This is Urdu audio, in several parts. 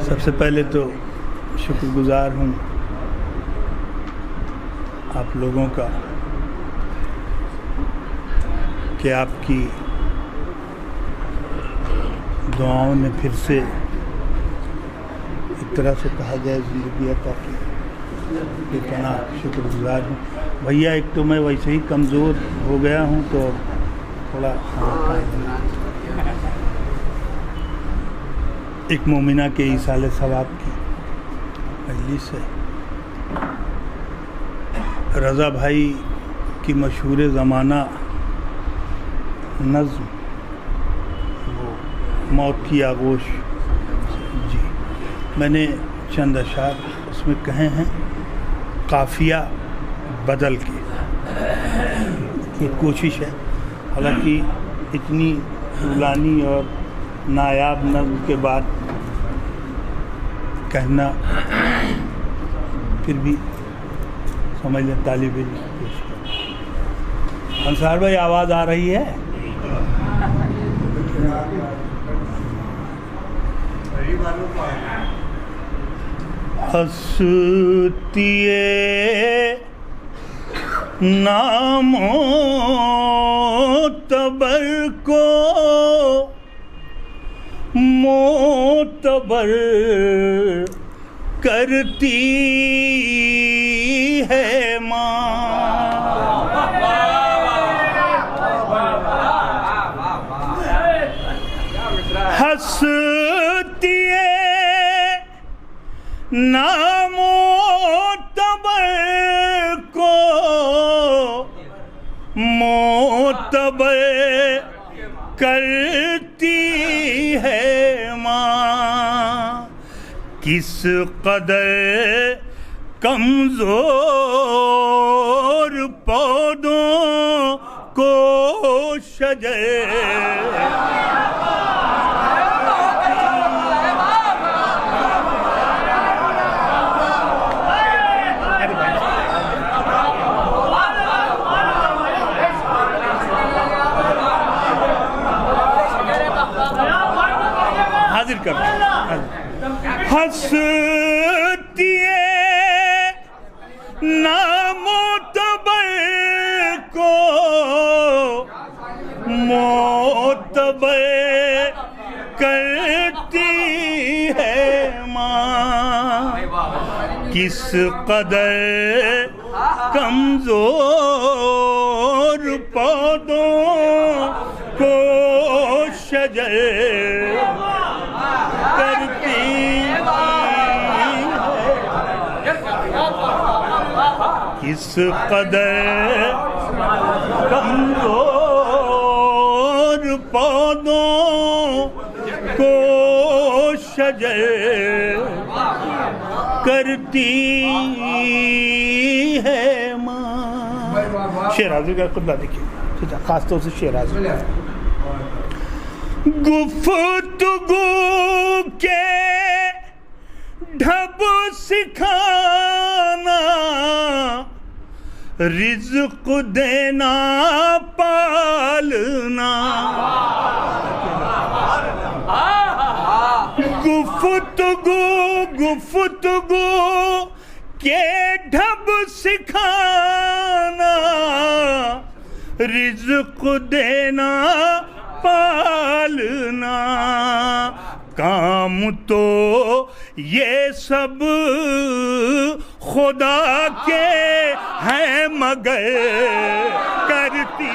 سب سے پہلے تو شکر گزار ہوں آپ لوگوں کا کہ آپ کی دعاؤں نے پھر سے ایک طرح سے کہا جائے زندگی عطا کی، اتنا شکر گزار ہوں بھیا۔ ایک تو میں ویسے ہی کمزور ہو گیا ہوں تو تھوڑا ایک مومنہ کے ایصال ثواب کی مجلس ہے۔ رضا بھائی کی مشہور زمانہ نظم وہ موت کی آغوش، جی میں نے چند اشعار اس میں کہے ہیں قافیہ بدل کے، یہ کوشش ہے، حالانکہ اتنی طولانی اور نایاب نظم کے بعد کہنا پھر بھی سمجھ لیں طالب علم پیش کر۔ انصار بھائی آواز آ رہی ہے؟ ہستی نامو تبر کو معتبر کرتی ہے ماں، ہستی نامعتبر کو معتبر کرتی ہے ماں، کس قدر کمزور پودوں کو شجر حاضر کر ہستی نامعتبر کو معتبر کرتی ہے ماں، کس قدر کمزور پودوں کو شجر کرتی ہے، کس قدر کمزور پودوں کو شجر کرتی ہے ماں۔ شیرازی کا خطبہ دیکھیے، خاص طور سے شیرازی کا گفتگو کے ڈھب سکھانا، رزق دینا پالنا، گفتگو کے ڈھب سکھانا، رزق دینا پالنا، کام تو یہ سب خدا کے ہیں مگر کرتی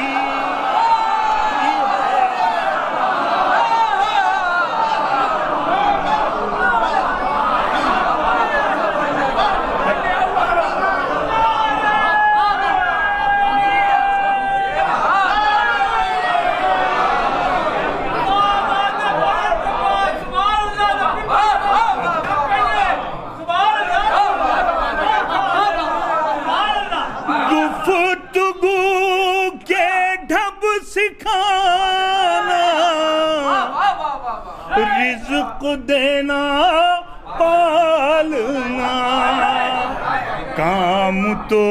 سکھانا، رزق دینا پالنا، کام تو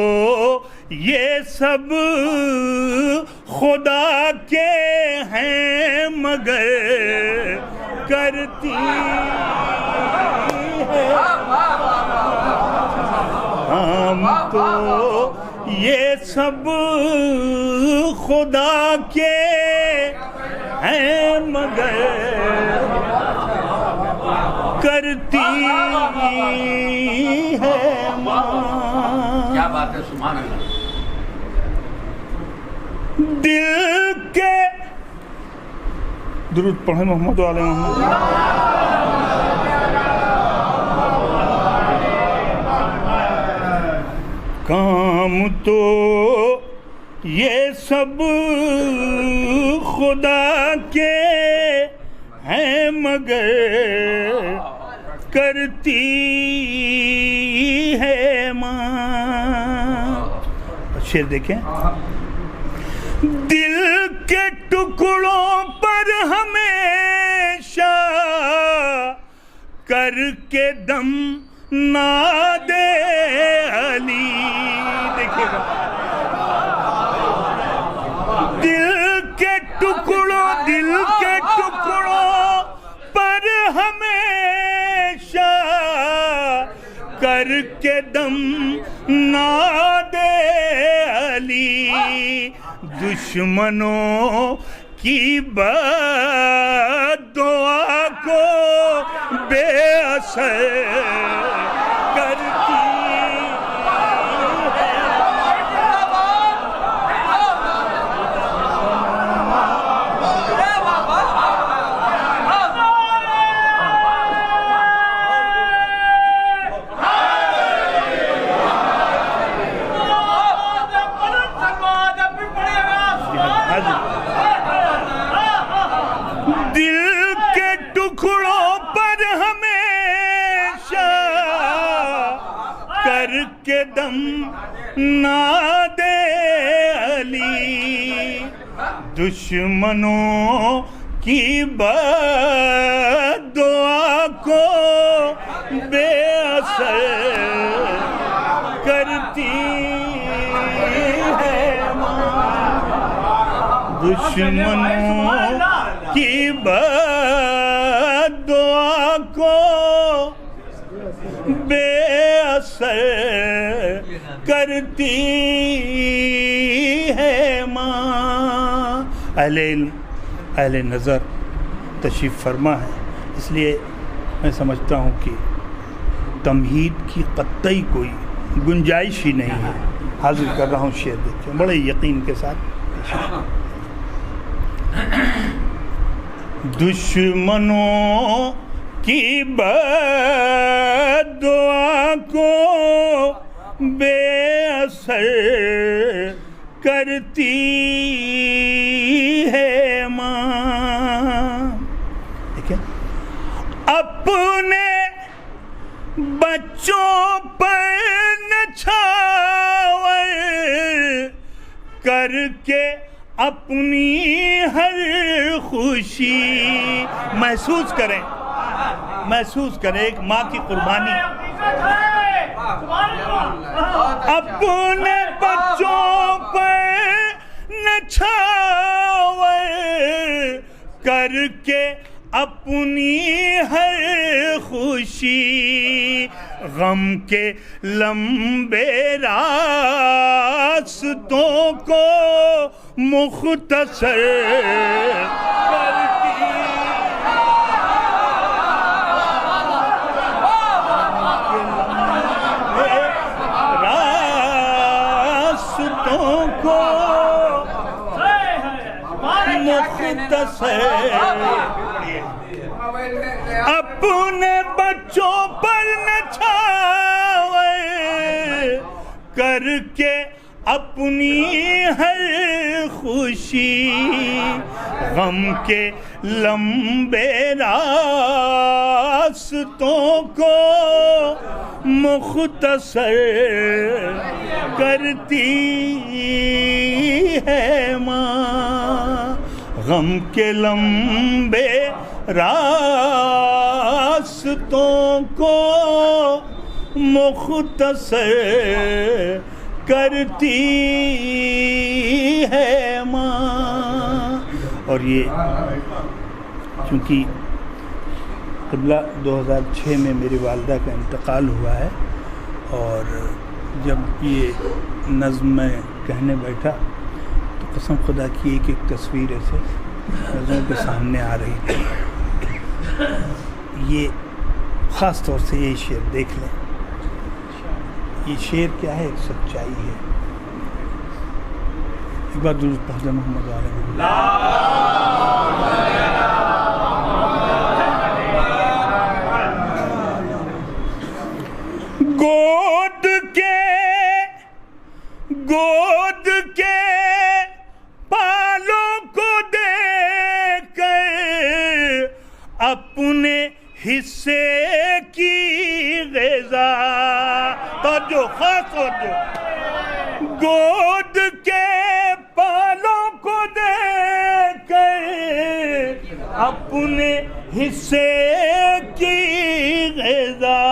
یہ سب خدا کے ہیں مگر کرتی تو یہ سب خدا کے ہیں مگر کرتی ہے ماں. کیا بات ہے، سبحان اللہ. دل کے درود پڑھیں محمد و آل محمد. کام تو یہ سب خدا کے ہیں مگر کرتی ہے ماں. شعر دیکھیں. دل کے ٹکڑوں پر ہمیشہ کر کے دم ناد علی. دیکھیے گا. دل کے ٹکڑوں پر ہمیشہ کر کے دم ناد علی. دشمنوں کی بد دعا کو بے اثر کرتی کے دم ناد علی. دشمنوں کی بد دعا کو بے اثر کرتی ہے ماں. دشمنوں کی بد دعا کو بے اثر کرتی ہے ماں. اہل علم اہل نظر تشریف فرما ہے، اس لیے میں سمجھتا ہوں کہ تمہید کی قطعی کوئی گنجائش ہی نہیں ہے. حاضر کر رہا ہوں شعر، دیکھیں بڑے یقین کے ساتھ. دشمنوں کی بد دعا کو بے اثر کرتی ہے ماں. دیکھیں اپنے بچوں پر نچھاور کر کے اپنی ہر خوشی محسوس کریں ایک ماں کی قربانی. اپنے بچوں پر نچھاور کر کے اپنی ہر خوشی غم کے لمبے راستوں کو مختصر کرتی کو مختصر اپنے بچوں پر نچھاور کر کے اپنی ہر خوشی غم کے لمبے راستوں کو مختصر کرتی ہے ماں. غم کے لمبے راستوں کو مختصر کرتی ہے ماں. اور یہ چونکہ قبلہ 2006 میں میری والدہ کا انتقال ہوا ہے اور جب یہ نظم میں کہنے بیٹھا تو قسم خدا کی ایک ایک تصویر ایسے نظروں کے سامنے آ رہی تھی. یہ خاص طور سے یہ شعر دیکھ لیں. یہ شعر کیا ہے؟ ایک سچائی ہے. ایک بار درود پڑھ دیں محمد علیہ. گود کے پالوں کو دے کر اپنے حصے کی غذا. توجہ خاص توجہ. گود کے پالوں کو دے کر اپنے حصے کی غذا.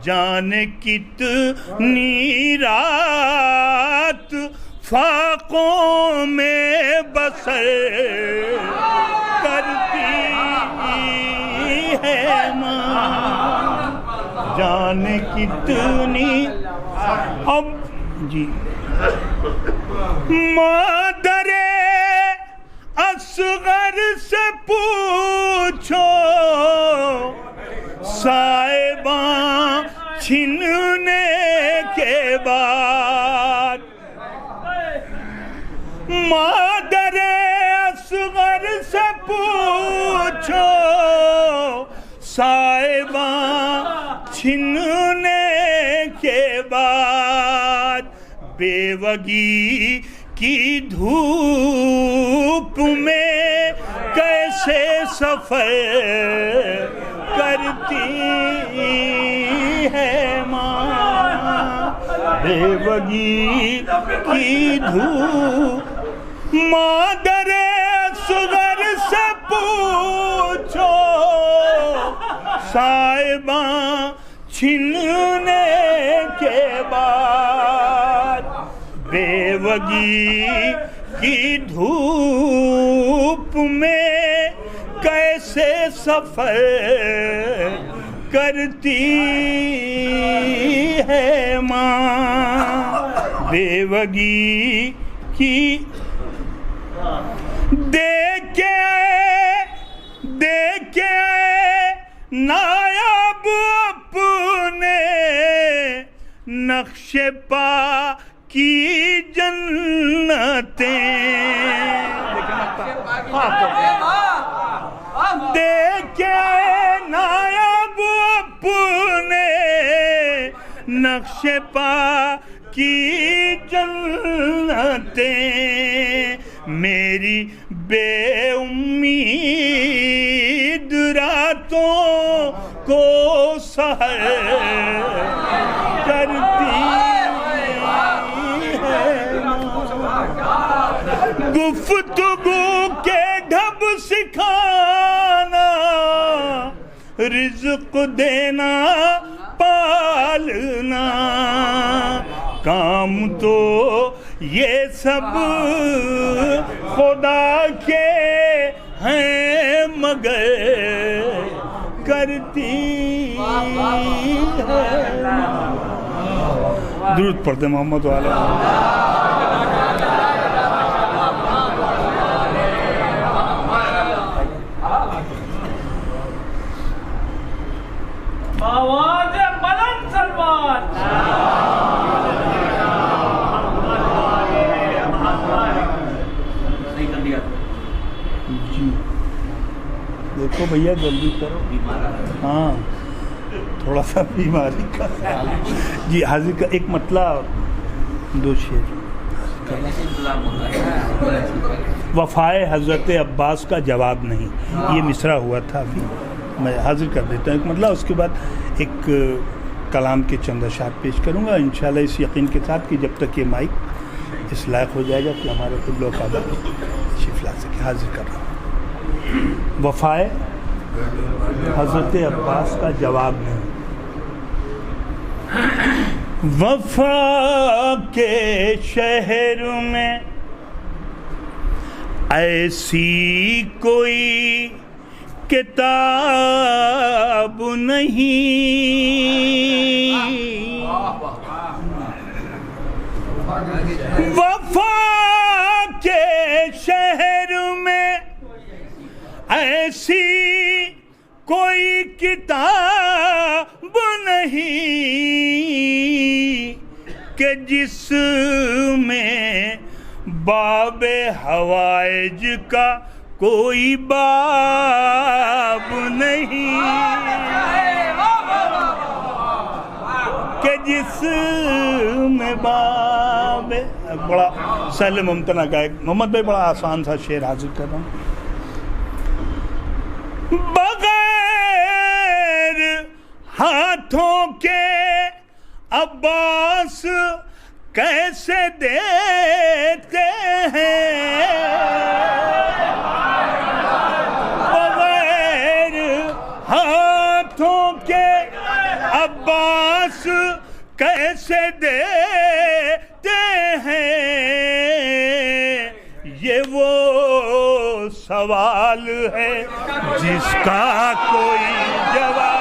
جانے کتنی رات فاقوں میں بسر کرتی ہے ماں. جانے کتنی اب جی مادر اصغر سے پوچھو صاحباں چھننے کے بعد. مادر اصغر سے پوچھو صاحباں چھننے کے بعد. بیوگی کی دھوپ میں کیسے سفر کرتی ہے ماں. بیوگی کی دھوپ مادر اصغر سے پوچھو صاحباں چھننے کے بعد. بیوگی کی دھوپ میں کیسے سفر کرتی ہے ماں. بیوگی کی دیکھے نایاب اپنے نقش پا کی جنتیں. دیکھے نایاب اپنے نقش پا کی جنتیں. میری بے امید راتوں کو سحر کرتی ہے. گفتگو کے ڈھب سکھانا رزق دینا پالنا. کام تو یہ سب خدا کے ہیں مگر کرتی ہے. درود پڑھتے محمد علیہ. آواز بلند سلمان. جی دیکھو بھیا جلدی کرو. ہاں تھوڑا سا بیماری کا جی حاضر کا ایک مطلع اور دو شعر. وفائے حضرت عباس کا جواب نہیں، یہ مصرع ہوا تھا ابھی، میں حاضر کر دیتا ہوں ایک مطلع. اس کے بعد ایک کلام کے چند اشعار پیش کروں گا انشاءاللہ اس یقین کے ساتھ کہ جب تک یہ مائک اس لائق ہو جائے گا کہ ہمارے قبلہ و کعبہ تشریف لا سکے. حاضر کر رہا ہوں. وفائے حضرت عباس کا جواب نہیں. وفا کے شہر میں ایسی کوئی کتاب نہیں وفا کے شہر میں ایسی کوئی کتاب نہیں کہ جس میں باب حوائج کا کوئی باب نہیں، کہ جس میں باب، بڑا سہل ممتنع کا ایک محمد بھائی بڑا آسان سا شعر حاضر کر رہا ہوں۔ بغیر ہاتھوں کے عباس کیسے دیتے ہیں، بغیر ہاتھوں کے عباس کیسے دیتے ہیں، یہ وہ سوال ہے جس کا کوئی جواب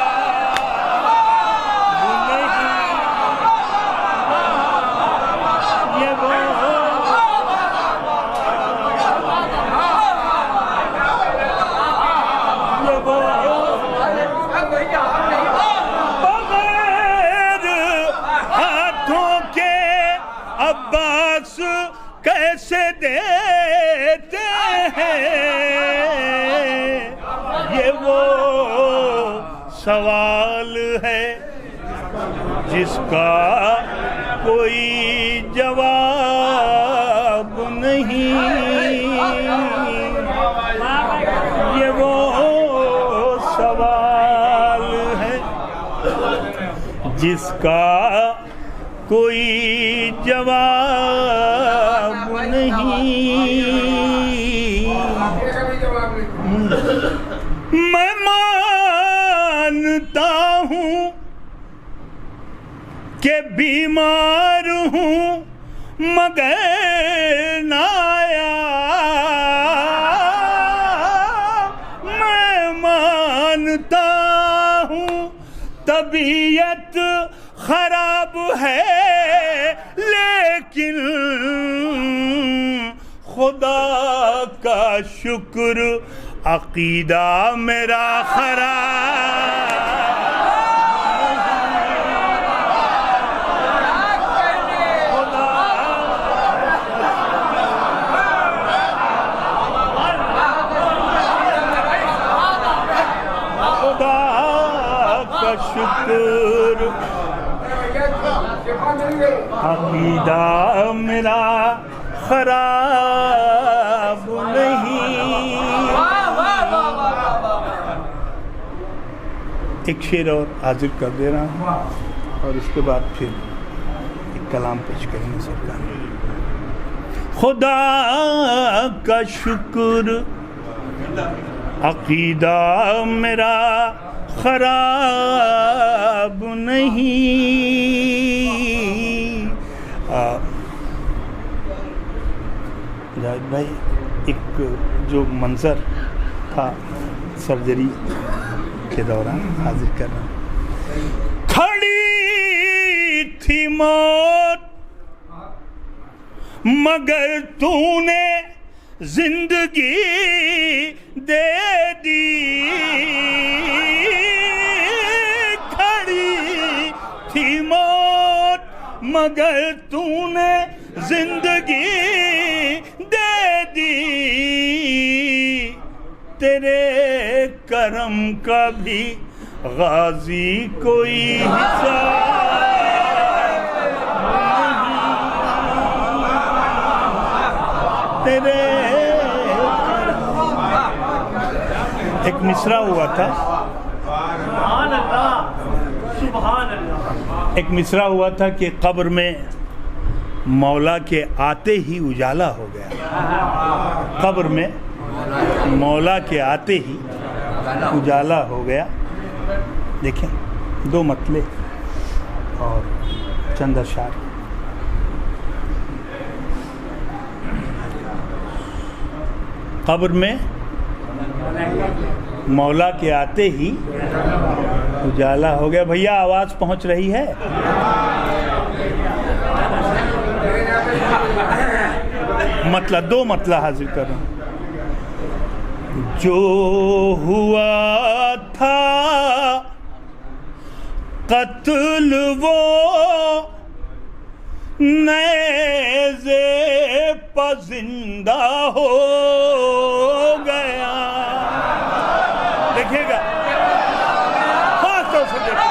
کیسے دیتے ہیں، یہ وہ سوال ہے جس کا کوئی جواب نہیں، یہ وہ سوال ہے جس کا کوئی جواب نہیں۔ میں مانتا ہوں کہ بیمار ہوں مگر نایاب، میں مانتا ہوں طبیعت خراب ہے لیکن خدا کا شکر عقیدہ میرا خراب، خدا کا شکر عقیدہ میرا خراب نہیں۔ ایک شعر اور حاضر کر دے رہا ہوں اور اس کے بعد پھر ایک کلام پیش کریں گے سرکار۔ خدا کا شکر عقیدہ میرا خراب نہیں۔ جاوید بھائی ایک جو منظر تھا سرجری کے دوران حاضر کر رہا ہوں۔ کھڑی تھی موت مگر تو نے زندگی دے دی، کھڑی تھی موت مگر تو نے زندگی دے دی، تیرے کرم کا بھی غازی کوئی حساب تیرے۔ ایک مصرع ہوا تھا، سبحان اللہ سبحان اللہ، ایک مصرع ہوا تھا کہ قبر میں مولا کے آتے ہی اجالا ہو گیا، قبر میں مولا کے آتے ہی اجالا ہو گیا۔ دیکھیں دو مطلع اور چند اشعار۔ قبر میں مولا کے آتے ہی اجالا ہو گیا۔ بھیا آواز پہنچ رہی ہے؟ مطلب دو مطلب حاصل کر رہا ہوں. جو ہوا تھا قتل وہ نیزے پہ زندہ ہو گیا. دیکھیے گا خاص طور سے دیکھیے.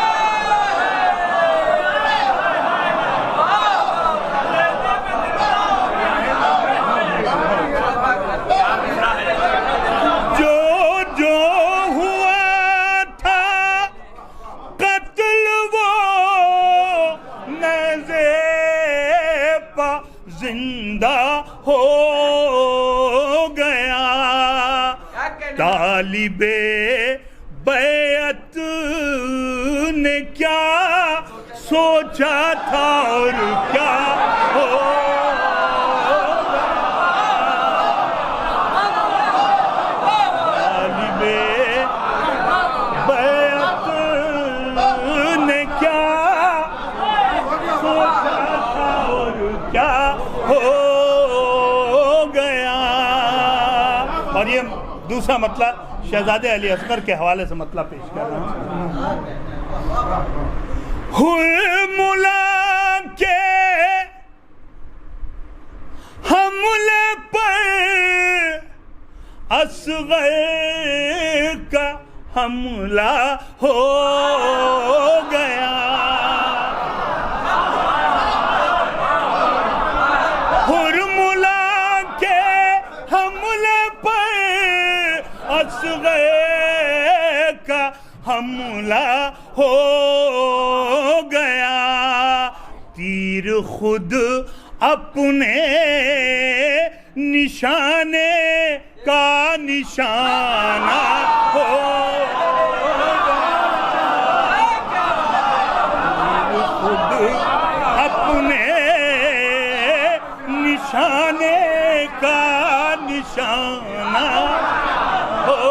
زندہ ہو گیا. طالب بیعت نے کیا سوچا تھا اور کیا ہو طالب بیعت نے کیا سوچا تھا اور کیا ہو گیا. اور یہ دوسرا مطلب شہزادے علی اصغر کے حوالے سے مطلب پیش کر رہا ہوں. ہوئے ملا کے حملے پر اصغر کا حملہ ہو گیا. اصغر کا حملہ ہو گیا. تیر خود اپنے نشانے کا نشانہ ہو گیا. تیر خود اپنے نشانے کا نشانہ ہو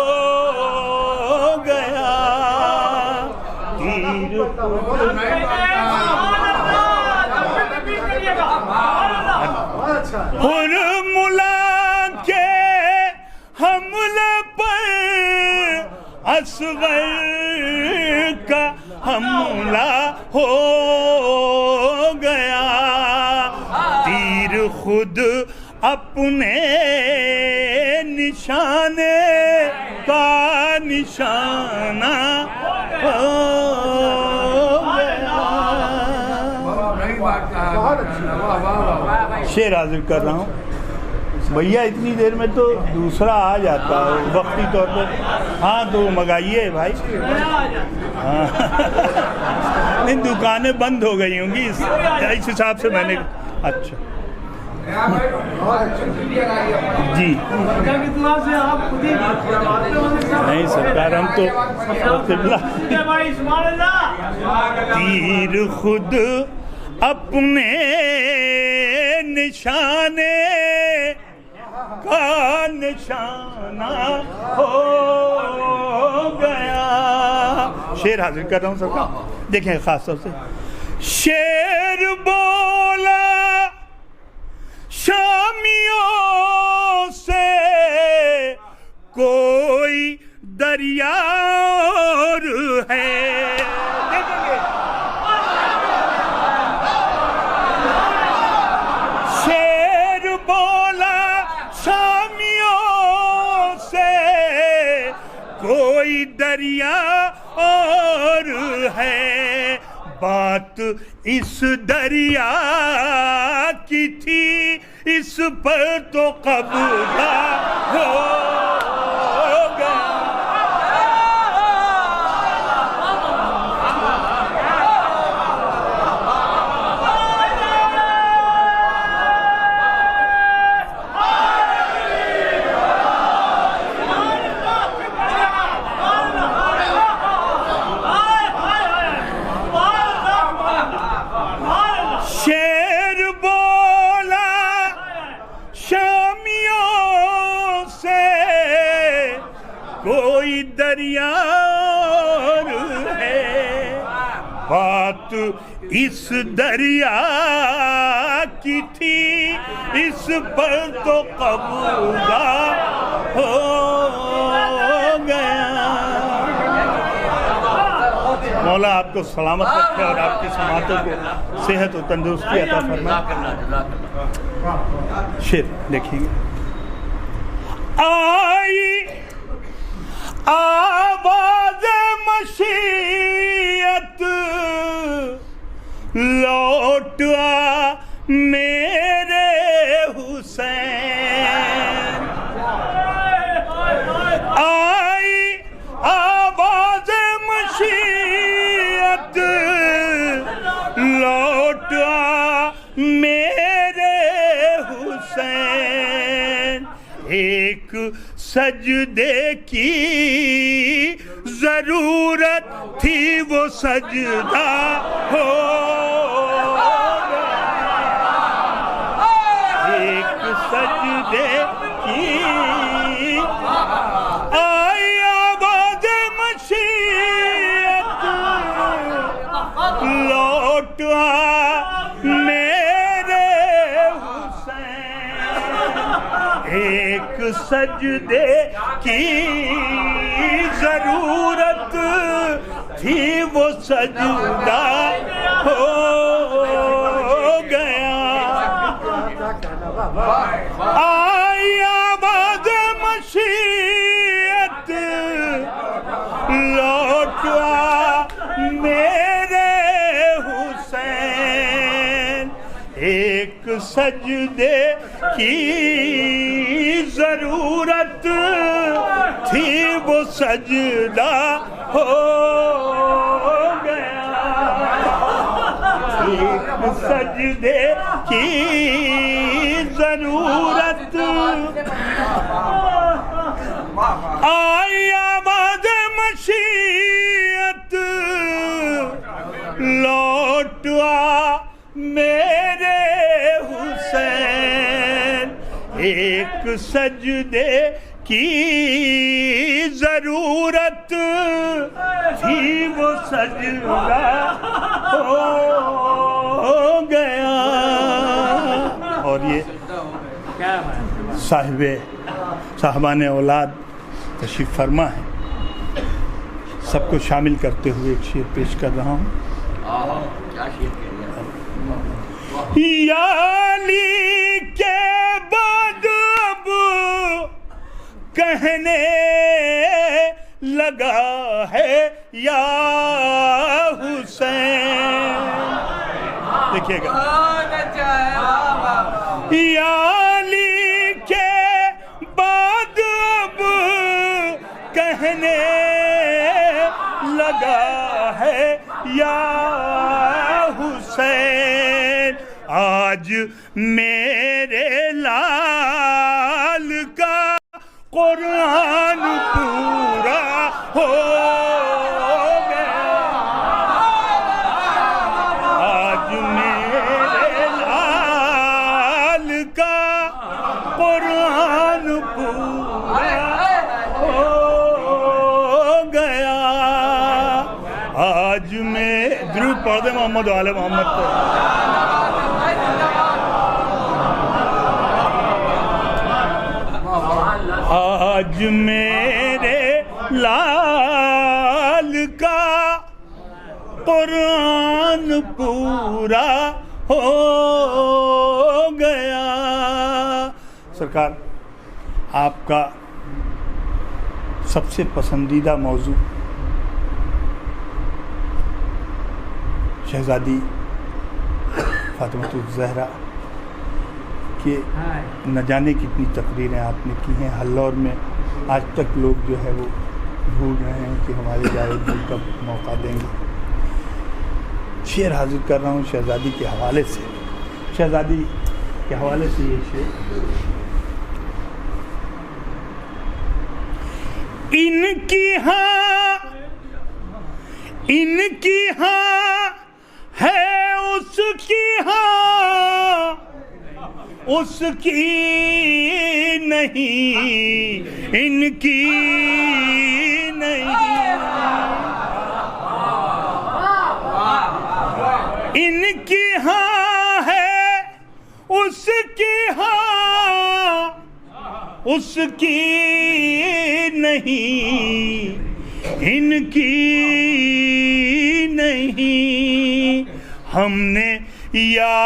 گیا. تیر حرملا کے حملے پر اصغر کا حملہ ہو گیا. تیر خود اپنے نشانے کا نشانہ ہو گیا. شعر حاضر کر رہا ہوں. بھیا اتنی دیر میں تو دوسرا آ جاتا ہے وقتی طور پہ. ہاں تو منگائیے بھائی. ہاں نہیں دکانیں بند ہو گئی ہوں گی اس حساب سے میں نے. اچھا جی نہیں سرکار ہم تو تیر خود اپنے نشانے کا نشانہ ہو گیا. شعر حاضر کر رہا ہوں سرکار. دیکھیں خاص طور سے شعر بولا شامیوں سے کوئی دریا اور ہے. شعر بولا شامیوں سے کوئی دریا اور ہے. بات اس دریا کی تھی اس پر تو قبضہ ہو گیا. شعر بولا شامیوں سے کوئی دریا اور ہے. بات اس دریا کی تھی اس پر تو قبضہ ہو گیا. مولا آپ کو سلامت رکھے اور آپ کی سماعتوں کو صحت و تندرستی عطا فرمائے. شعر دیکھیں گے. آئی آواز مشیت لوٹ آ میرے حسین. آئی آواز مشیت لوٹ آ میرے حسین. ایک سجدے کی ضرورت تھی وہ سجدہ ہو گیا. ایک سجدے کی آئی آواز مشیت لوٹ آ میرے حسین. ایک سجدے کی ضرورت تھی وہ سجدہ ہو گیا. آئی آواز مشیت لوٹ آ میرے حسین. ایک سجدے کی ضرورت تھی وہ سجدہ ہو گیا. ایک سجدے کی ضرورت آئی آواز مشیت لوٹ آ میرے حسین. ایک سجدے کی ضرورت تھی وہ سجدہ ہو گیا. اور یہ صاحبان اولاد تشریف فرما ہے. سب کو شامل کرتے ہوئے ایک شعر پیش کر رہا ہوں. یا علی کے بعد اب کہنے لگا ہے یا حسین. دیکھیے گا. یا علی کے بعد اب کہنے لگا ہے یا حسین. آج میرے لال کا قرآن پورا ہو گیا. آج میرے لال کا قرآن پورا ہو گیا. آج میں درود پڑھ دے محمد و آل محمد کو. آج میرے لال کا قرآن پورا ہو گیا. سرکار آپ کا سب سے پسندیدہ موضوع شہزادی فاطمہ الزہرا کہ نہ جانے کتنی تقریریں آپ نے کی ہیں. ہلور میں آج تک لوگ جو ہے وہ ڈھونڈ رہے ہیں کہ ہمارے جاوید بھائی کب موقع دیں گے. شعر حاضر کر رہا ہوں شہزادی کے حوالے سے. شہزادی کے حوالے سے یہ شعر. ان کی ہاں ہے اس کی ہاں اس کی نہیں ان کی نہیں. ان کی ہاں ہے اس کی ہاں اس کی نہیں، ان کی نہیں، ہم نے یا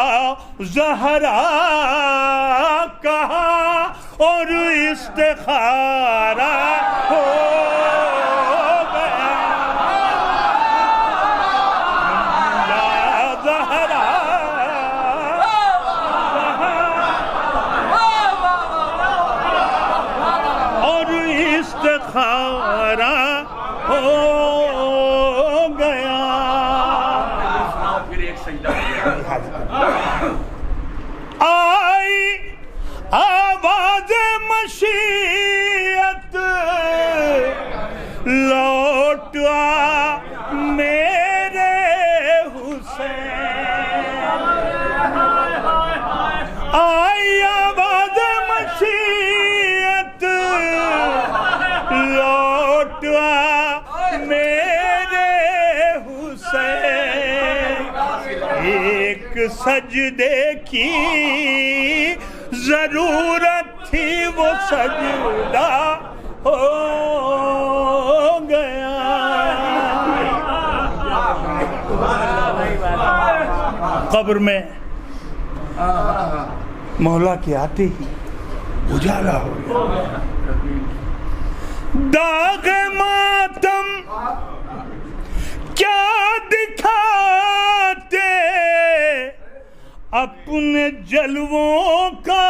زہرا کہا اور استخارہ ہو گیا، یا زہرا اور استخارہ ہو گیا۔ پھر ایک سجدہ آئی آواز مشیت لوٹ آ میرے حسین، آئی آواز مشیت لوٹ آ میرے حسین، ایک سجدے کی ضرورت تھی وہ سجدہ ہو گیا۔ قبر میں مولا کے آتے ہی اجالا ہو گیا، داغ ماتم کیا دکھاتے اپنے جلووں کا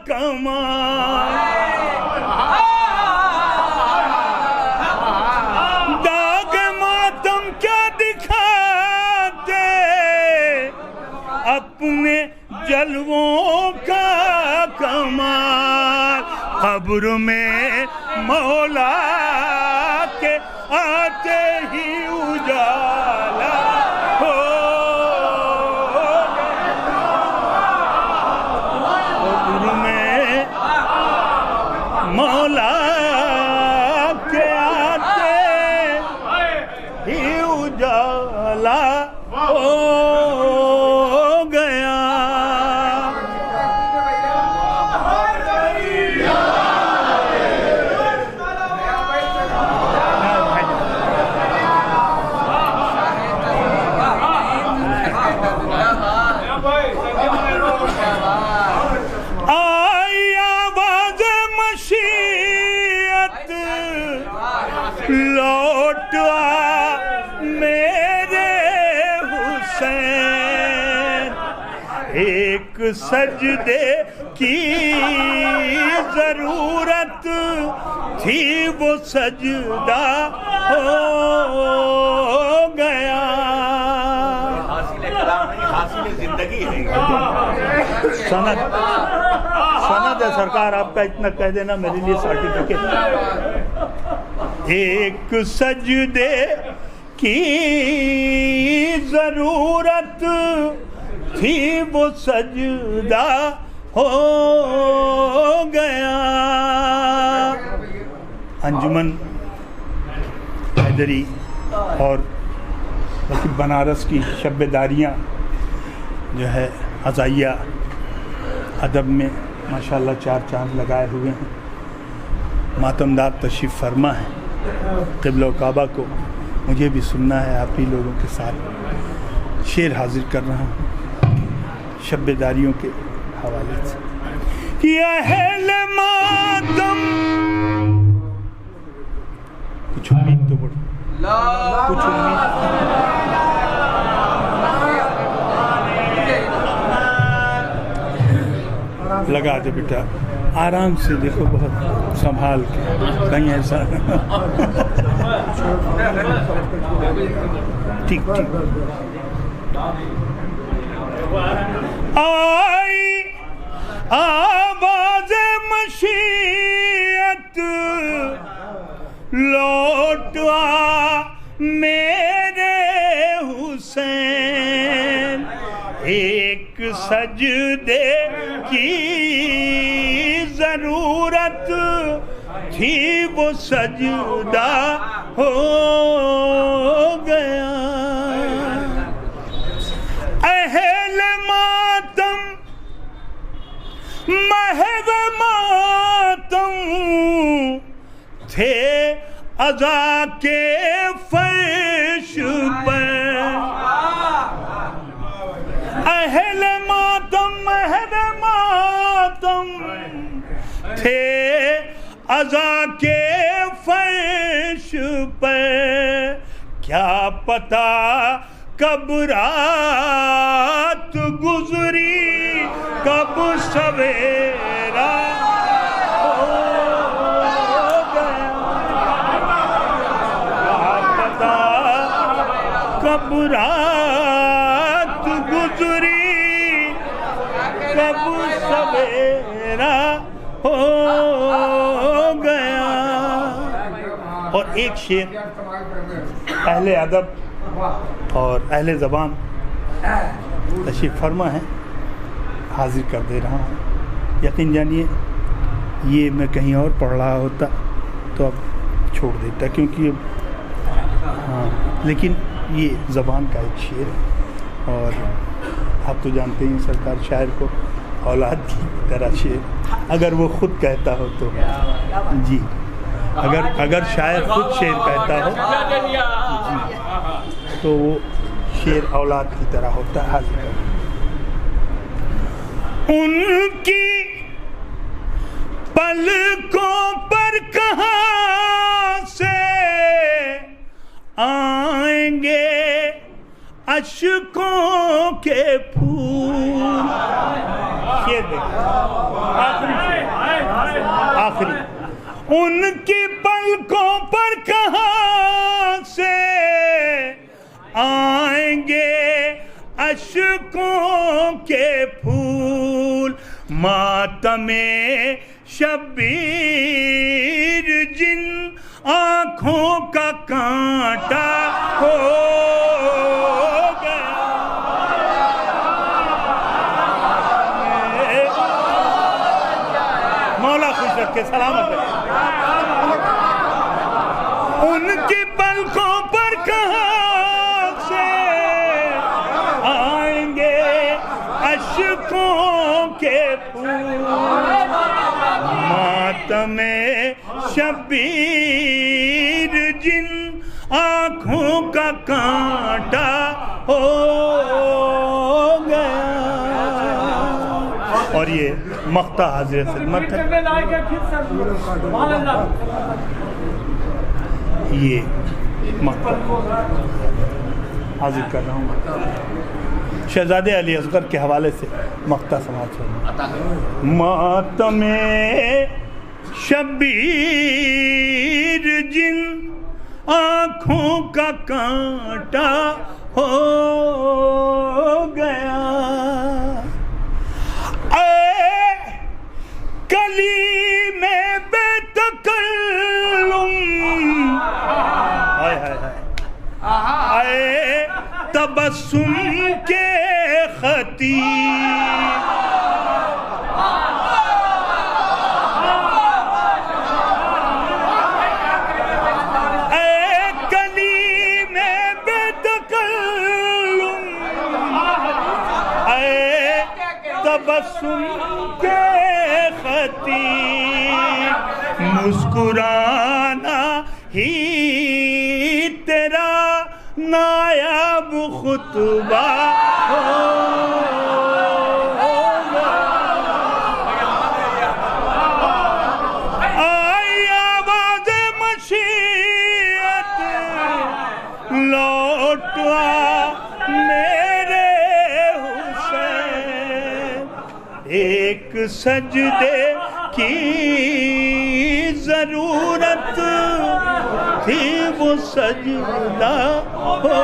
کمال، داغ ماتم کیا دکھاتے اپنے جلووں کا کمال، قبر میں مولا کے آتے ہی اجالا ہو مولا کے آتے ہی اجالا ہو گیا۔ لوٹ آ میرے حسین، ایک سجدے کی ضرورت تھی وہ سجدہ ہو گیا۔ حاصل کلام نہیں، حاصل زندگی ہے۔ سند ہے سرکار، آپ کا اتنا کہہ دینا میرے لیے سرٹیفکیٹ۔ ایک سجدے کی ضرورت تھی وہ سجدہ ہو گیا۔ انجمن حیدری اور بنارس کی شب داریاں جو ہے عزائیہ ادب میں ماشاءاللہ 4 چاند لگائے ہوئے ہیں، ماتمدار تشریف فرما ہے۔ قبلہ و کعبہ کو مجھے بھی سننا ہے، آپ ہی لوگوں کے ساتھ شعر حاضر کر رہا ہوں شب داریوں کے حوالے سے۔ یا اہل ماتم، کچھ امید تو بڑھ، کچھ امید لگا دے بیٹا، آرام سے دیکھو، بہت سنبھال کے، کہیں ایسا ٹھیک ٹھیک۔ آئی آواز مشیت لوٹ آ میرے حسین، ایک سجدے کی ضرورت تھی وہ سجدہ ہو گیا۔ تھے عزا کے فرش پر اہل ماتم تھے عزا کے فرش پر کیا پتہ کب رات گزری کب سویرا ہو گیا کیا پتہ کب رات گزری کب سویرا ہو گیا. اور ایک شعر اہل ادب اور اہل زبان تشریف فرما ہے، حاضر کر دے رہا ہوں. یقین جانیے یہ میں کہیں اور پڑھ رہا ہوتا تو اب چھوڑ دیتا، کیونکہ ہاں لیکن یہ زبان کا ایک شعر ہے. اور آپ تو جانتے ہیں سرکار شاعر کو اولاد کی طرح شعر اگر وہ خود کہتا ہو تو جی اگر شاعر خود شعر کہتا ہو جی تو وہ شعر اولاد کی طرح ہوتا ہے. ان کی پلکوں پر کہاں سے آئیں گے اشکوں کے پھول. شعر دیکھیں آخری ان کی پلکوں پر کہاں سے آئیں گے اشکوں کے پھول. ماتم شبیر جن آنکھوں کا کانٹا ہو گیا. مولا خوش رکھے سلامت رکھے. ان کی پلکوں پر کہاں سے آئیں گے اشکوں کے پھول. ماتم شبیر جن آنکھوں کا کانٹا ہو گیا. اور یہ مقطع حاضر خدمت ہے. یہ مقطع حاضر کر رہا ہوں. شہزادے علی اصغر کے حوالے سے مقطع سماعت فرمائیں. ماتم شبیر جن آنکھوں کا کانٹا ہو گیا. اے کلیم بے تکلم اے تبسم کے خطیب. اے کلیم بے تکلم اے تبسم کے خطیب. مسکرانا ہی تیرا نایاب خطبہ ہو آئی آواز مشیت لوٹ آ میرے حسین. ایک سجدے کی ضرورت تھی وہ سجدہ ہو